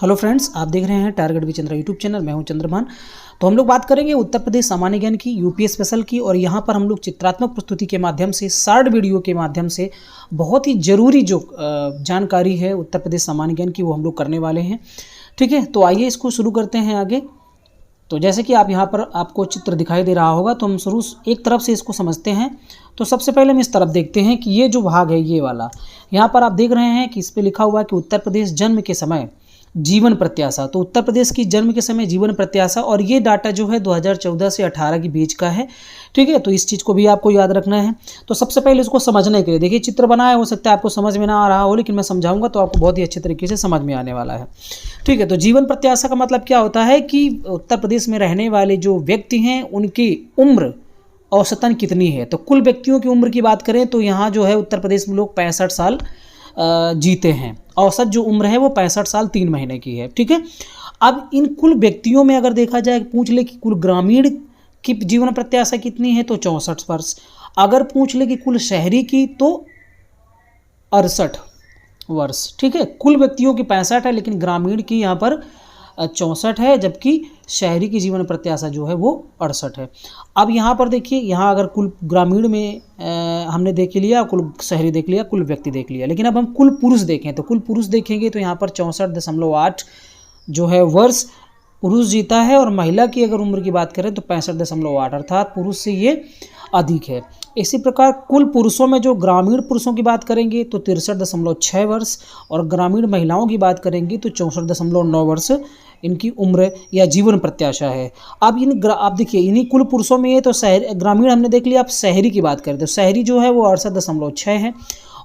Hello friends, आप देख रहे हैं target with Chandra YouTube channel. मैं हूं चंद्रभान। तो हम लोग बात करेंगे उत्तर प्रदेश सामान्य ज्ञान की, यूपी स्पेशल की, और यहाँ पर हम लोग चित्रात्मक प्रस्तुति के माध्यम से, शॉर्ट वीडियो के माध्यम से बहुत ही जरूरी जो जानकारी है उत्तर प्रदेश सामान्य ज्ञान की वो हम लोग करने वाले हैं। ठीक है, तो आइए इसको शुरू करते हैं आगे। तो जैसे कि आप यहाँ पर आपको चित्र दिखाई दे रहा होगा, तो हम शुरू एक तरफ से इसको समझते हैं। तो सबसे पहले हम इस तरफ देखते हैं कि ये जो भाग है ये वाला, यहाँ पर आप देख रहे हैं कि इस पर लिखा हुआ है कि उत्तर प्रदेश जन्म के समय जीवन प्रत्याशा। तो उत्तर प्रदेश की जन्म के समय जीवन प्रत्याशा, और ये डाटा जो है 2014 से 18 के बीच का है। ठीक है, तो इस चीज़ को भी आपको याद रखना है। तो सबसे पहले इसको समझने के लिए देखिए, चित्र बनाया, हो सकता है आपको समझ में ना आ रहा हो, लेकिन मैं समझाऊंगा तो आपको बहुत ही अच्छे तरीके से समझ में आने वाला है। ठीक है, तो जीवन प्रत्याशा का मतलब क्या होता है कि उत्तर प्रदेश में रहने वाले जो व्यक्ति हैं उनकी उम्र औसतन कितनी है। तो कुल व्यक्तियों की उम्र की बात करें तो यहाँ जो है उत्तर प्रदेश में लोग 65 साल जीते हैं। औसत जो उम्र है वो 65 साल 3 महीने की है। ठीक है, अब इन कुल व्यक्तियों में अगर देखा जाए, पूछ ले कि कुल ग्रामीण की जीवन प्रत्याशा कितनी है तो 64 वर्ष। अगर पूछ ले कि कुल शहरी की तो 68 वर्ष। ठीक है, कुल व्यक्तियों की 65 है, लेकिन ग्रामीण की यहाँ पर 64 है, जबकि शहरी की जीवन प्रत्याशा जो है वो 68 है। अब यहाँ पर देखिए, यहाँ अगर कुल ग्रामीण में हमने देख लिया, कुल शहरी देख लिया, कुल व्यक्ति देख लिया, लेकिन अब हम कुल पुरुष देखें तो कुल पुरुष देखेंगे तो यहाँ पर 64.8 जो है वर्ष पुरुष जीता है, और महिला की अगर उम्र की बात करें तो 65.8, अर्थात पुरुष से ये अधिक है। इसी प्रकार कुल पुरुषों में जो ग्रामीण पुरुषों की बात करेंगे तो 63.6 वर्ष, और ग्रामीण महिलाओं की बात करेंगे तो 64.9 वर्ष इनकी उम्र या जीवन प्रत्याशा है। अब आप देखिए, इन्हीं कुल पुरुषों में ये तो ग्रामीण हमने देख लिया। अब शहरी की बात करें तो शहरी जो है वो 68.6 है,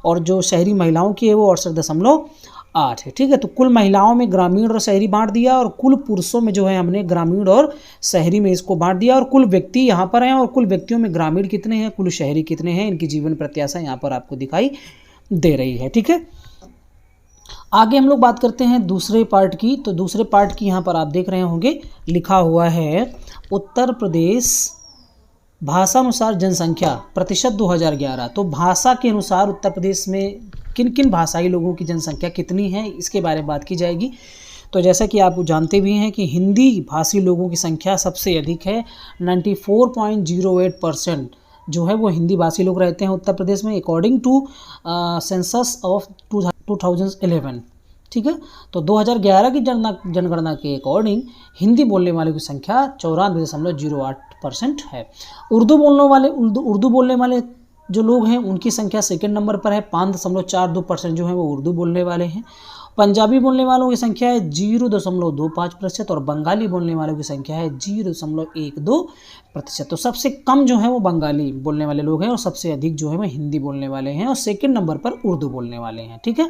और जो शहरी महिलाओं की है वो 68.8 है। ठीक है, तो कुल महिलाओं में ग्रामीण और शहरी बांट दिया, और कुल पुरुषों में जो है हमने ग्रामीण और शहरी में इसको बांट दिया, और कुल व्यक्ति यहाँ पर हैं, और कुल व्यक्तियों में ग्रामीण कितने हैं, कुल शहरी कितने हैं, इनकी जीवन प्रत्याशा यहाँ पर आपको दिखाई दे रही है। ठीक है, आगे हम लोग बात करते हैं दूसरे पार्ट की। तो दूसरे पार्ट की यहाँ पर आप देख रहे होंगे लिखा हुआ है उत्तर प्रदेश भाषानुसार जनसंख्या प्रतिशत 2011। तो भाषा के अनुसार उत्तर प्रदेश में किन किन भाषाई लोगों की जनसंख्या कितनी है, इसके बारे में बात की जाएगी। तो जैसा कि आप जानते भी हैं कि हिंदी भाषी लोगों की संख्या सबसे अधिक है। 94.08% जो है वो हिंदी भाषी लोग रहते हैं उत्तर प्रदेश में, अकॉर्डिंग टू सेंसस ऑफ 2011। ठीक है, तो 2011 की जनगणना के अकॉर्डिंग हिंदी बोलने वालों की संख्या 94.08% है। उर्दू बोलने वाले जो लोग हैं उनकी संख्या सेकंड नंबर पर है, 5.42% जो है वो उर्दू बोलने वाले हैं। पंजाबी बोलने वालों की संख्या है 0.25%, और बंगाली बोलने वालों की संख्या है 0.12%। तो सबसे कम जो है वो बंगाली बोलने वाले लोग हैं, और सबसे अधिक जो है वो हिंदी बोलने वाले हैं, और सेकंड नंबर पर उर्दू बोलने वाले हैं। ठीक है,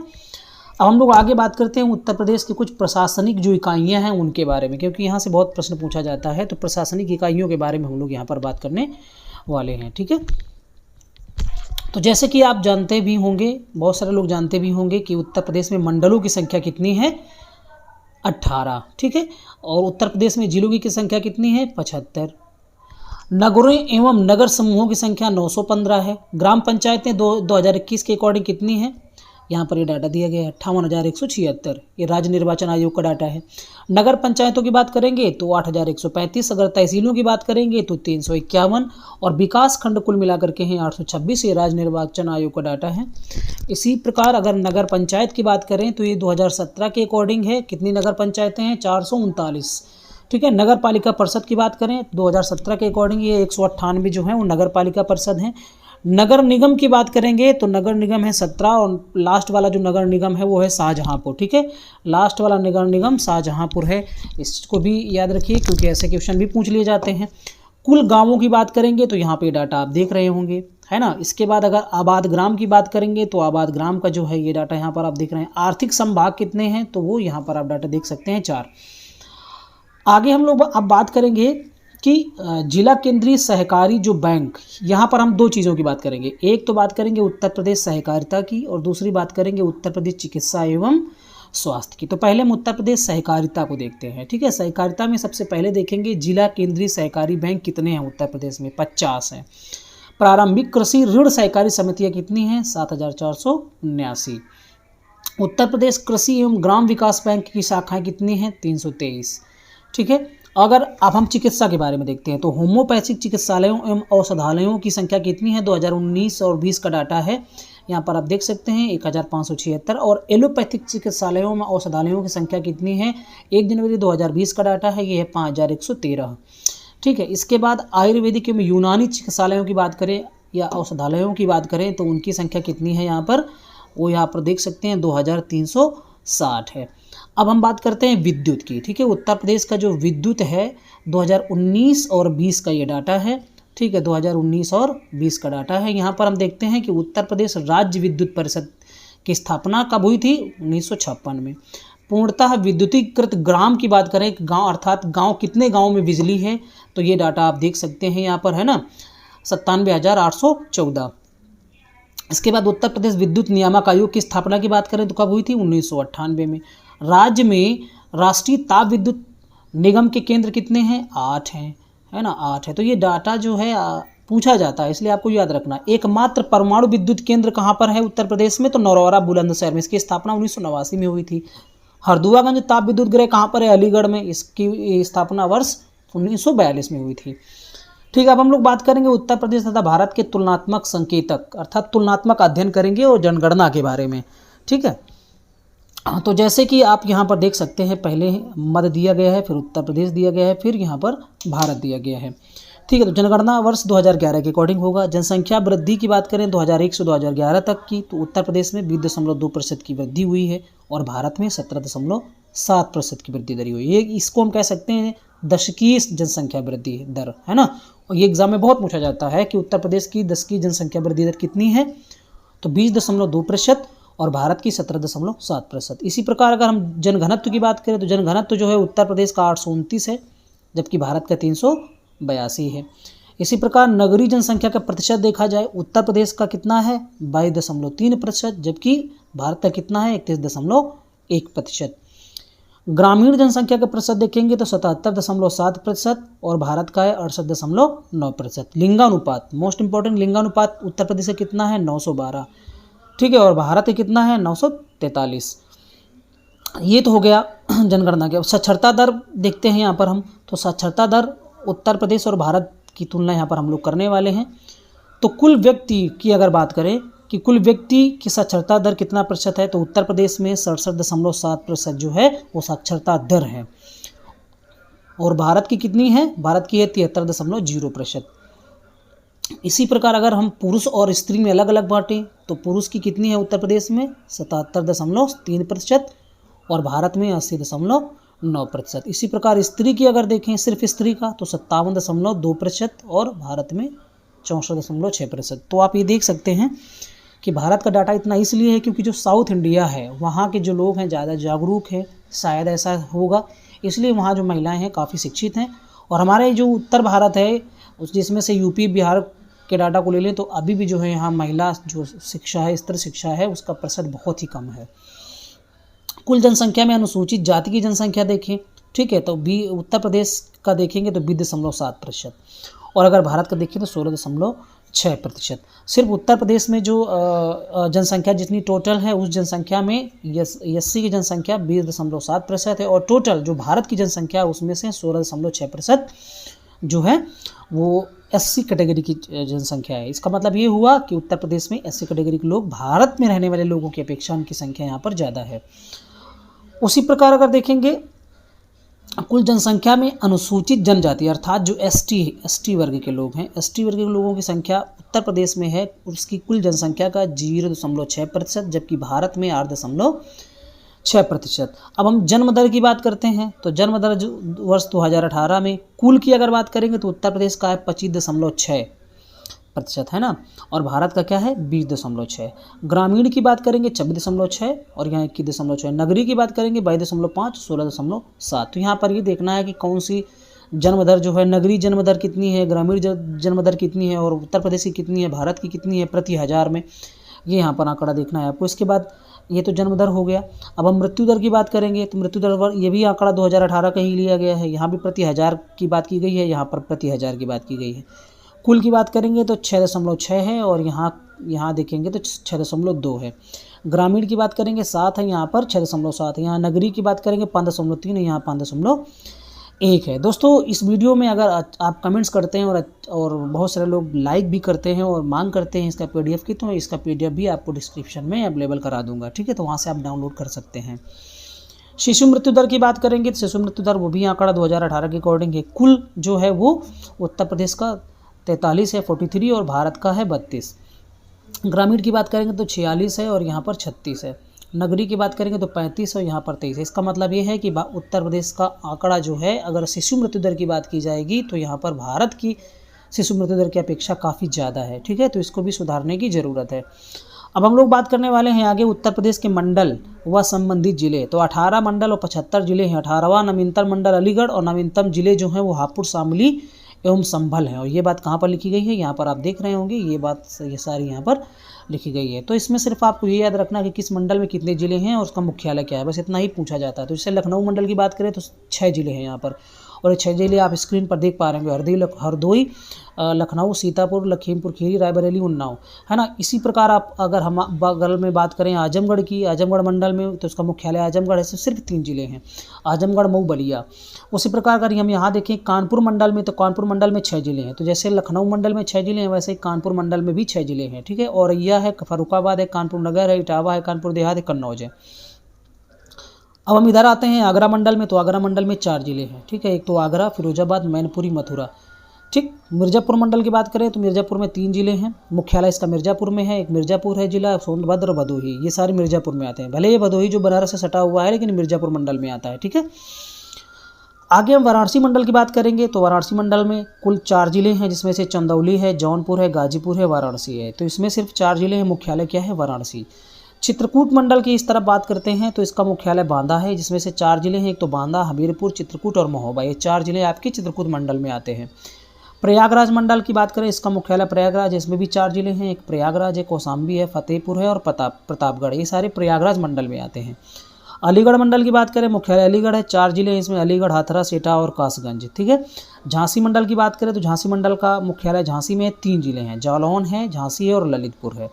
अब हम लोग आगे बात करते हैं उत्तर प्रदेश की कुछ प्रशासनिक जो इकाइयां हैं उनके बारे में, क्योंकि यहाँ से बहुत प्रश्न पूछा जाता है। तो प्रशासनिक इकाइयों के बारे में हम लोग यहाँ पर बात करने वाले हैं। ठीक है, तो जैसे कि आप जानते भी होंगे, बहुत सारे लोग जानते भी होंगे कि उत्तर प्रदेश में मंडलों की संख्या कितनी है, 18। ठीक है, और उत्तर प्रदेश में जिलों की संख्या कितनी है, 75। नगरों एवं नगर समूहों की संख्या 915 है। ग्राम पंचायतें 2021 के अकॉर्डिंग कितनी है, यहाँ पर ये डाटा दिया गया है 58,176। ये राज्य निर्वाचन आयोग का डाटा है। नगर पंचायतों की बात करेंगे तो 8,135। अगर तहसीलों की बात करेंगे तो 351, और विकास खंड कुल मिलाकर के हैं 826। ये राज्य निर्वाचन आयोग का डाटा है। इसी प्रकार अगर नगर पंचायत की बात करें तो ये 2017 के अकॉर्डिंग है। कितनी नगर पंचायतें हैं, 439। ठीक है, नगर पालिका परिषद की बात करें 2017 के अकॉर्डिंग ये 198 जो है वो नगर पालिका परिषद हैं। नगर निगम की बात करेंगे तो नगर निगम है 17, और लास्ट वाला जो नगर निगम है वो है शाहजहांपुर। ठीक है, लास्ट वाला नगर निगम शाहजहांपुर है। इस चीज़ को भी याद रखिए, क्योंकि ऐसे क्वेश्चन भी पूछ लिए जाते हैं। कुल गांवों की बात करेंगे तो यहाँ पे डाटा आप देख रहे होंगे, है ना। इसके बाद अगर आबाद ग्राम की बात करेंगे तो आबाद ग्राम का जो है ये डाटा यहाँ पर आप देख रहे हैं। आर्थिक संभाग कितने हैं तो वो यहाँ पर आप डाटा देख सकते हैं, 4। आगे हम लोग अब बात करेंगे कि जिला केंद्रीय सहकारी जो बैंक, यहाँ पर हम दो चीज़ों की बात करेंगे। एक तो बात करेंगे उत्तर प्रदेश सहकारिता की, और दूसरी बात करेंगे उत्तर प्रदेश चिकित्सा एवं स्वास्थ्य की। तो पहले हम उत्तर प्रदेश सहकारिता को देखते हैं। ठीक है, सहकारिता में सबसे पहले देखेंगे जिला केंद्रीय सहकारी बैंक कितने हैं उत्तर प्रदेश में, 50 हैं। प्रारंभिक कृषि ऋण सहकारी समितियाँ कितनी हैं, 7,479। उत्तर प्रदेश कृषि एवं ग्राम विकास बैंक की शाखाएं कितनी हैं? 323। ठीक है। अगर अब हम चिकित्सा के बारे में देखते हैं तो होम्योपैथिक चिकित्सालयों एवं औषधालयों की संख्या कितनी है? 2019 और 20 का डाटा है, यहाँ पर आप देख सकते हैं 1576। और एलोपैथिक चिकित्सालयों में औषधालयों की संख्या कितनी है? 1 जनवरी 2020 का डाटा है, ये है 5113। ठीक है। इसके बाद आयुर्वेदिक एवं यूनानी चिकित्सालयों की बात करें या औषधालयों की बात करें तो उनकी संख्या कितनी है यहाँ पर? वो यहाँ पर देख सकते हैं 2360 है। अब हम बात करते हैं विद्युत की। ठीक है। उत्तर प्रदेश का जो विद्युत है 2019 और 20 का ये डाटा है। ठीक है। 2019 और 20 का डाटा है। यहाँ पर हम देखते हैं कि उत्तर प्रदेश राज्य विद्युत परिषद की स्थापना कब हुई थी? 1956 में। पूर्णतः विद्युतीकृत ग्राम की बात करें, गांव अर्थात गांव कितने गांव में बिजली है, तो ये डाटा आप देख सकते हैं यहाँ पर, है ना, 97,814। इसके बाद उत्तर प्रदेश विद्युत नियामक आयोग की स्थापना की बात करें तो कब हुई थी? 1998 में। राज्य में राष्ट्रीय ताप विद्युत निगम के केंद्र कितने हैं? 8 हैं, है ना, 8 है। तो ये डाटा जो है पूछा जाता है, इसलिए आपको याद रखना। एकमात्र परमाणु विद्युत केंद्र कहाँ पर है उत्तर प्रदेश में? तो नरौरा बुलंदशहर में। इसकी स्थापना 1989 में हुई थी। हरदुआगंज ताप विद्युत गृह कहाँ पर है? अलीगढ़ में। इसकी स्थापना वर्ष 1942 में हुई थी। ठीक है। अब हम लोग बात करेंगे उत्तर प्रदेश तथा भारत के तुलनात्मक संकेतक अर्थात तुलनात्मक अध्ययन करेंगे और जनगणना के बारे में। ठीक है। तो जैसे कि आप यहाँ पर देख सकते हैं, पहले मध्य दिया गया है, फिर उत्तर प्रदेश दिया गया है, फिर यहाँ पर भारत दिया गया है। ठीक है। तो जनगणना वर्ष 2011 के अकॉर्डिंग होगा। जनसंख्या वृद्धि की बात करें 2001 से 2011 तक की, तो उत्तर प्रदेश में 20.2% की वृद्धि हुई है और भारत में 17.7% की वृद्धि दर हुई है। ये इसको हम कह सकते हैं दशकीय जनसंख्या वृद्धि दर, है ना। और ये एग्जाम में बहुत पूछा जाता है कि उत्तर प्रदेश की दशकीय जनसंख्या वृद्धि दर कितनी है, तो 20.2% और भारत की 17.7%। इसी प्रकार अगर हम जनघनत्व की बात करें तो जनघनत्व जो है उत्तर प्रदेश का 829 है, जबकि भारत का 382 है। इसी प्रकार नगरीय जनसंख्या का प्रतिशत देखा जाए, उत्तर प्रदेश का कितना है? 22.3%, जबकि भारत का कितना है? 31.1%। ग्रामीण जनसंख्या का प्रतिशत देखेंगे तो 77.7% और भारत का है 68.9%। लिंगानुपात, मोस्ट इंपॉर्टेंट, लिंगानुपात उत्तर प्रदेश का कितना है? 912। ठीक है। और भारत का कितना है? 943। ये तो हो गया जनगणना के। अब साक्षरता दर देखते हैं यहाँ पर हम, तो साक्षरता दर उत्तर प्रदेश और भारत की तुलना यहाँ पर हम लोग करने वाले हैं। तो कुल व्यक्ति की अगर बात करें कि कुल व्यक्ति की साक्षरता दर कितना प्रतिशत है, तो उत्तर प्रदेश में 67.7% जो है वो साक्षरता दर है। और भारत की कितनी है? भारत की है 73.0%। इसी प्रकार अगर हम पुरुष और स्त्री में अलग अलग बांटें तो पुरुष की कितनी है उत्तर प्रदेश में? 77.3% और भारत में 80.9%। इसी प्रकार स्त्री की अगर देखें, सिर्फ स्त्री का, तो 57.2% और भारत में 64.6%। तो आप ये देख सकते हैं कि भारत का डाटा इतना इसलिए है क्योंकि जो साउथ इंडिया है वहाँ के जो लोग हैं ज़्यादा जागरूक हैं, शायद ऐसा होगा, इसलिए वहाँ जो महिलाएं हैं काफ़ी शिक्षित हैं। और हमारे जो उत्तर भारत है उस जिसमें से यूपी बिहार के डाटा को ले लें तो अभी भी जो है यहाँ महिला जो शिक्षा है, स्त्री शिक्षा है, उसका प्रतिशत बहुत ही कम है। कुल जनसंख्या में अनुसूचित जाति की जनसंख्या देखें, ठीक है, तो उत्तर प्रदेश का देखेंगे तो 20.7%। और अगर भारत का देखें तो 16.6%। सिर्फ उत्तर प्रदेश में जो जनसंख्या जितनी टोटल है उस जनसंख्या में एससी की जनसंख्या 20.7% है और टोटल जो भारत की जनसंख्या है उसमें से 16.6% जो है वो एससी कैटेगरी की जनसंख्या है। इसका मतलब ये हुआ कि उत्तर प्रदेश में एससी कैटेगरी के लोग भारत में रहने वाले लोगों की अपेक्षा उनकी संख्या यहाँ पर ज़्यादा है। उसी प्रकार अगर देखेंगे कुल जनसंख्या में अनुसूचित जनजाति अर्थात जो एसटी वर्ग के लोग हैं, एसटी वर्ग के लोगों की संख्या उत्तर प्रदेश में है उसकी कुल जनसंख्या का 0.6%, जबकि भारत में 8.6%। अब हम जन्म दर की बात करते हैं तो जन्म दर वर्ष 2018 में कुल की अगर बात करेंगे तो उत्तर प्रदेश का है 25.6%, है ना, और भारत का क्या है 20.6। ग्रामीण की बात करेंगे 26.6 और यहाँ 21.6। नगरीय की बात करेंगे 22.5, 16.7। तो यहाँ पर ये देखना है कि कौन सी जन्म दर जो है, नगरीय जन्म दर कितनी है, ग्रामीण जन्म दर कितनी है और उत्तर प्रदेश की कितनी है, भारत की कितनी है प्रति हज़ार में, ये यहाँ पर आंकड़ा देखना है आपको। इसके बाद ये तो जन्म दर हो गया। अब हम मृत्यु दर की बात करेंगे तो मृत्यु दर ये भी आंकड़ा 2018 का ही लिया गया है, यहाँ भी प्रति हज़ार की बात की गई है, यहाँ पर प्रति हज़ार की बात की गई है। कुल की बात करेंगे तो 6.6 है और यहाँ देखेंगे तो 6.2 है। ग्रामीण की बात करेंगे 7 है, यहाँ पर 6.7, यहाँ नगरीय की बात करेंगे 5.3 है, यहाँ 5.1 है। दोस्तों इस वीडियो में अगर आप कमेंट्स करते हैं और बहुत सारे लोग लाइक भी करते हैं और मांग करते हैं इसका PDF की, तो इसका PDF भी आपको डिस्क्रिप्शन में अवेलेबल करा दूंगा, ठीक है, तो वहाँ से आप डाउनलोड कर सकते हैं। शिशु मृत्यु दर की बात करेंगे तो शिशु मृत्यु दर वो भी आंकड़ा 2018 के अकॉर्डिंग है। कुल जो है वो उत्तर प्रदेश का 43 है 43 और भारत का है 32। ग्रामीण की बात करेंगे तो 46 है और यहाँ पर 36 है। नगरीय की बात करेंगे तो 35 है और यहाँ पर 23 है। इसका मतलब ये है कि उत्तर प्रदेश का आंकड़ा जो है, अगर शिशु मृत्यु दर की बात की जाएगी तो यहाँ पर भारत की शिशु मृत्यु दर की अपेक्षा काफ़ी ज़्यादा है, ठीक है, तो इसको भी सुधारने की ज़रूरत है। अब हम लोग बात करने वाले हैं आगे उत्तर प्रदेश के मंडल व संबंधित जिले। तो 18 मंडल और 75 जिले हैं। 18वां नवीनतम मंडल अलीगढ़ और नवीनतम जिले जो हैं वो हापुड़, शामली एवं संभल हैं। और ये बात कहाँ पर लिखी गई है, यहाँ पर आप देख रहे होंगे, ये सारी यहाँ पर लिखी गई है। तो इसमें सिर्फ आपको ये याद रखना कि किस मंडल में कितने जिले हैं और उसका मुख्यालय क्या है, बस इतना ही पूछा जाता है। तो जैसे लखनऊ मंडल की बात करें तो 6 जिले हैं यहाँ पर, और ये 6 जिले आप स्क्रीन पर देख पा रहे होंगे, हरदोई, लखनऊ, सीतापुर, लखीमपुर खीरी, रायबरेली, उन्नाव, है ना। इसी प्रकार आप अगर हम बगल में बात करें आजमगढ़ की, आजमगढ़ मंडल में, तो उसका मुख्यालय आजमगढ़ है, सिर्फ 3 जिले हैं, आजमगढ़, मऊ, बलिया। उसी प्रकार अगर हम यहाँ देखें कानपुर मंडल में, तो कानपुर मंडल में 6 जिले हैं। तो जैसे लखनऊ मंडल में 6 जिले हैं, वैसे ही कानपुर मंडल में भी 6 जिले हैं, ठीक है। औरैया है, फर्रुखाबाद है, कानपुर नगर है, इटावा है, कानपुर देहात है, कन्नौज है। अब हम इधर आते हैं आगरा मंडल में। तो आगरा मंडल में 4 जिले हैं, ठीक है, एक तो आगरा, फिरोजाबाद, मैनपुरी, मथुरा, ठीक। मिर्ज़ापुर मंडल की बात करें तो मिर्ज़ापुर में 3 जिले हैं, मुख्यालय इसका मिर्ज़ापुर में है। एक मिर्ज़ापुर है जिला, सोनभद्र और भदोही, ये सारे मिर्ज़ापुर में आते हैं। भले ये भदोही जो बनारस से सटा हुआ है, लेकिन मिर्ज़ापुर मंडल में आता है, ठीक है। आगे हम वाराणसी मंडल की बात करेंगे। तो वाराणसी मंडल में कुल 4 जिले हैं, जिसमें से चंदौली है, जौनपुर है, गाजीपुर है, वाराणसी है। तो इसमें सिर्फ 4 जिले हैं, मुख्यालय क्या है, वाराणसी। चित्रकूट मंडल की इस तरफ बात करते हैं तो इसका मुख्यालय बांदा है, जिसमें से 4 जिले हैं, एक तो बांदा, हमीरपुर, चित्रकूट और महोबा, ये 4 जिले आपके चित्रकूट मंडल में आते हैं। प्रयागराज मंडल की बात करें, इसका मुख्यालय प्रयागराज, इसमें भी 4 जिले हैं, एक प्रयागराज है, कौशाम्बी है, फतेहपुर है और प्रतापगढ़, ये सारे प्रयागराज मंडल में आते हैं। अलीगढ़ मंडल की बात करें, मुख्यालय अलीगढ़ है, 4 जिले हैं, इसमें अलीगढ़, हाथरस, एटा और कासगंज, ठीक है। झांसी मंडल की बात करें तो झांसी मंडल का मुख्यालय झांसी में 3 जिले हैं, जालौन है, झांसी है और ललितपुर है।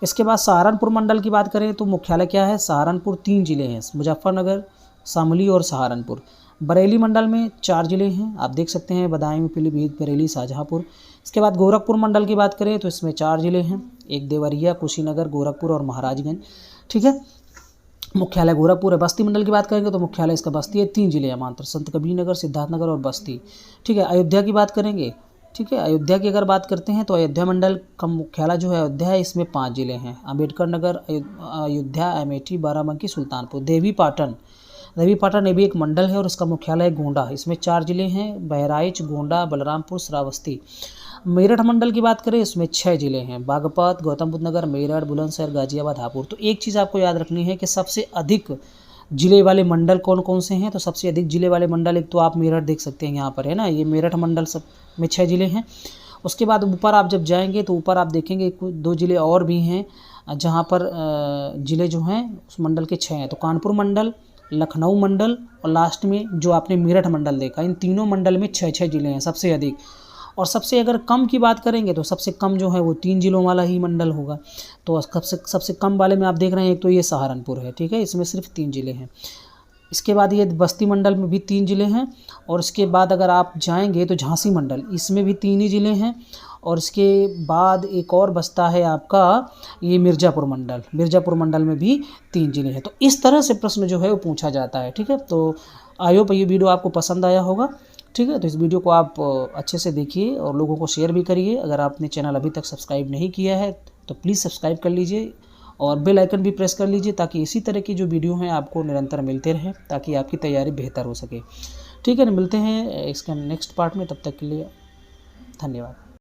इसके बाद सहारनपुर मंडल की बात करें तो मुख्यालय क्या है, सहारनपुर, 3 जिले हैं, मुजफ्फरनगर, शामली और सहारनपुर। बरेली मंडल में 4 जिले हैं, आप देख सकते हैं, बदायूं, पीलीभीत, बरेली, शाहजहाँपुर। इसके बाद गोरखपुर मंडल की बात करें तो इसमें 4 जिले हैं, एक देवरिया, कुशीनगर, गोरखपुर और महाराजगंज, ठीक है, मुख्यालय गोरखपुर है। बस्ती मंडल की बात करेंगे तो मुख्यालय इसका बस्ती है, 3 जिले हैं मात्र, संत कबीरनगर, सिद्धार्थनगर और बस्ती, ठीक है। अयोध्या की बात करेंगे, ठीक है, अयोध्या की अगर बात करते हैं तो अयोध्या मंडल का मुख्यालय जो है अयोध्या है, इसमें 5 जिले हैं, अम्बेडकर नगर, अयोध्या, अमेठी, बाराबंकी, सुल्तानपुर। देवी पाटन ये भी एक मंडल है और इसका मुख्यालय है गोंडा, इसमें 4 जिले हैं, बहराइच, गोंडा, बलरामपुर, श्रावस्ती। मेरठ मंडल की बात करें, इसमें 6 जिले हैं, बागपत, गौतम बुद्ध नगर, मेरठ, बुलंदशहर, गाजियाबाद, हापुड़। तो एक चीज़ आपको याद रखनी है कि सबसे अधिक जिले वाले मंडल कौन कौन से हैं। तो सबसे अधिक जिले वाले मंडल, एक तो आप मेरठ देख सकते हैं यहाँ पर, है ना, ये मेरठ मंडल सब में 6 जिले हैं। उसके बाद ऊपर आप जब जाएंगे तो ऊपर आप देखेंगे 2 जिले और भी हैं, जहाँ पर जिले जो हैं उस मंडल के 6 हैं। तो कानपुर मंडल, लखनऊ मंडल और लास्ट में जो आपने मेरठ मंडल देखा, इन तीनों मंडल में 6 जिले हैं सबसे अधिक। और सबसे अगर कम की बात करेंगे तो सबसे कम जो है वो 3 जिलों वाला ही मंडल होगा। तो सबसे कम वाले में आप देख रहे हैं, एक तो ये सहारनपुर है, ठीक है, इसमें सिर्फ 3 जिले हैं। इसके बाद ये बस्ती मंडल में भी 3 जिले हैं। और इसके बाद अगर आप जाएंगे तो झांसी मंडल, इसमें भी 3 ही जिले हैं। और इसके बाद एक और बसता है आपका ये मिर्ज़ापुर मंडल में भी 3 जिले हैं। तो इस तरह से प्रश्न जो है वो पूछा जाता है, ठीक है। तो आई होप ये वीडियो आपको पसंद आया होगा, ठीक है। तो इस वीडियो को आप अच्छे से देखिए और लोगों को शेयर भी करिए। अगर आपने चैनल अभी तक सब्सक्राइब नहीं किया है तो प्लीज़ सब्सक्राइब कर लीजिए और बेल आइकन भी प्रेस कर लीजिए, ताकि इसी तरह की जो वीडियो हैं आपको निरंतर मिलते रहें, ताकि आपकी तैयारी बेहतर हो सके, ठीक है ना। मिलते हैं इसका नेक्स्ट पार्ट में, तब तक के लिए धन्यवाद।